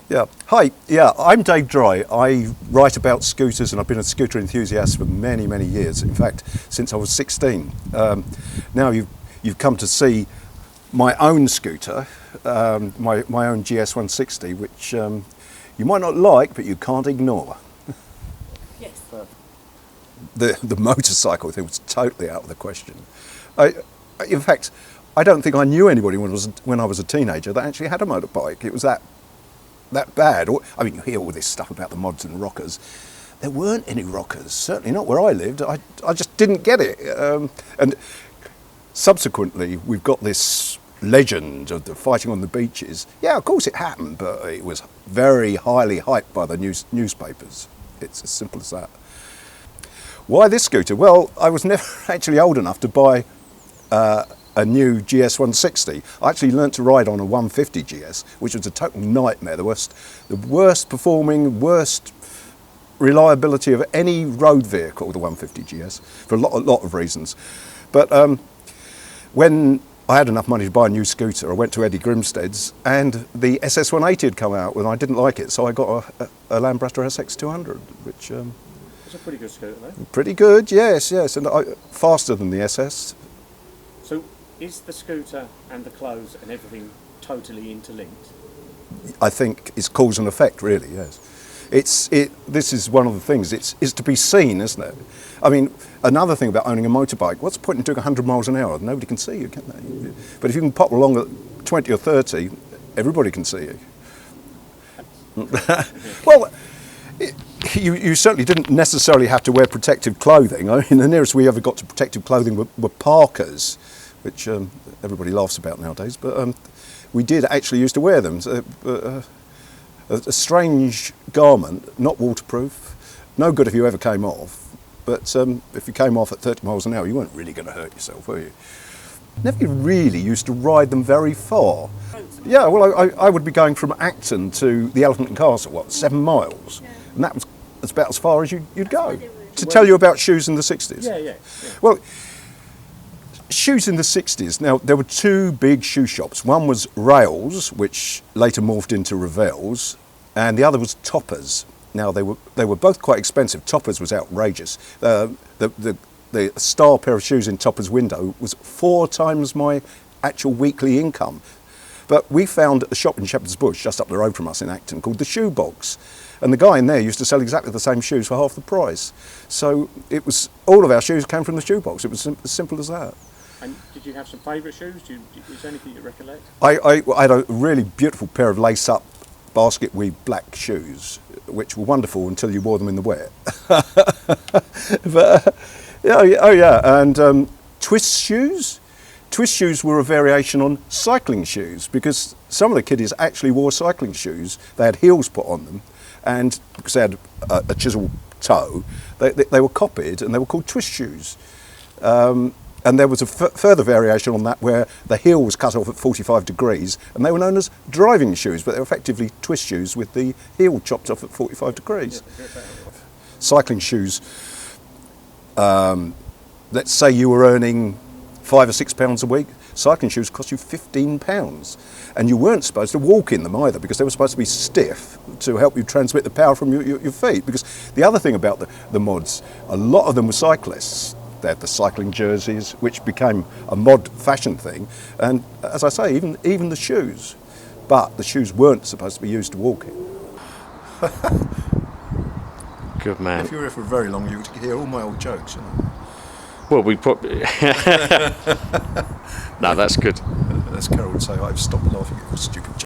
Yeah. Hi. Yeah, I'm Dave Dry. I write about scooters, and I've been a scooter enthusiast for many, many years. In fact, since I was 16. Now you've come to see my own scooter, my own GS160, which you might not like, but you can't ignore. Yes. The motorcycle thing was totally out of the question. In fact, I don't think I knew anybody when I was a teenager that actually had a motorbike. It was that bad. I mean, you hear all this stuff about the mods and rockers. There weren't any rockers, certainly not where I lived. I just didn't get it. And subsequently, we've got this legend of the fighting on the beaches. Yeah, of course it happened, but it was very highly hyped by the newspapers. It's as simple as that. Why this scooter? Well, I was never actually old enough to buy a new GS160. I actually learnt to ride on a 150 GS, which was a total nightmare. The worst performing, worst reliability of any road vehicle, the 150 GS, for a lot of reasons. But when I had enough money to buy a new scooter, I went to Eddie Grimstead's, and the SS180 had come out, and I didn't like it, so I got a Lambretta SX200, which... It's a pretty good scooter, though. Pretty good, yes, and faster than the SS. So, is the scooter and the clothes and everything totally interlinked? I think it's cause and effect, really, yes. This is one of the things, it's to be seen, isn't it? I mean, another thing about owning a motorbike, what's the point in doing 100 miles an hour? Nobody can see you, can they? But if you can pop along at 20 or 30, everybody can see you. Well, you certainly didn't necessarily have to wear protective clothing. I mean, the nearest we ever got to protective clothing were parkas, which everybody laughs about nowadays, but we did actually used to wear them. A strange garment, not waterproof, no good if you ever came off, but if you came off at 30 miles an hour, you weren't really going to hurt yourself, were you? Never really used to ride them very far. Yeah, well, I would be going from Acton to the Elephant and Castle, 7 miles? Yeah. And that was about as far as you'd go. To tell you about shoes in the 60s. Yeah. Well, shoes in the 60s, now there were 2 big shoe shops. One was Rails, which later morphed into Revell's, and the other was Toppers. Now they were both quite expensive. Toppers was outrageous. The star pair of shoes in Toppers' window was 4 times my actual weekly income. But we found a shop in Shepherd's Bush, just up the road from us in Acton, called the Shoe Box. And the guy in there used to sell exactly the same shoes for half the price. So it was, all of our shoes came from the Shoe Box. It was as simple as that. And did you have some favourite shoes? Is there anything you recollect? I had a really beautiful pair of lace-up basket weave black shoes, which were wonderful until you wore them in the wet. But, and twist shoes. Twist shoes were a variation on cycling shoes, because some of the kiddies actually wore cycling shoes. They had heels put on them, and because they had a chisel toe, they were copied, and they were called twist shoes. And there was a further variation on that where the heel was cut off at 45 degrees, and they were known as driving shoes, but they were effectively twist shoes with the heel chopped off at 45 degrees. Cycling shoes, let's say you were earning £5 or £6 a week, cycling shoes cost you £15. And you weren't supposed to walk in them either, because they were supposed to be stiff to help you transmit the power from your feet. Because the other thing about the mods, a lot of them were cyclists. They had the cycling jerseys, which became a mod fashion thing. And as I say, even the shoes. But the shoes weren't supposed to be used to walk in. Good man. If you were here for very long, you would hear all my old jokes, you know. Well, we probably... No, that's good. As Carol would say, I've stopped laughing at your stupid jokes.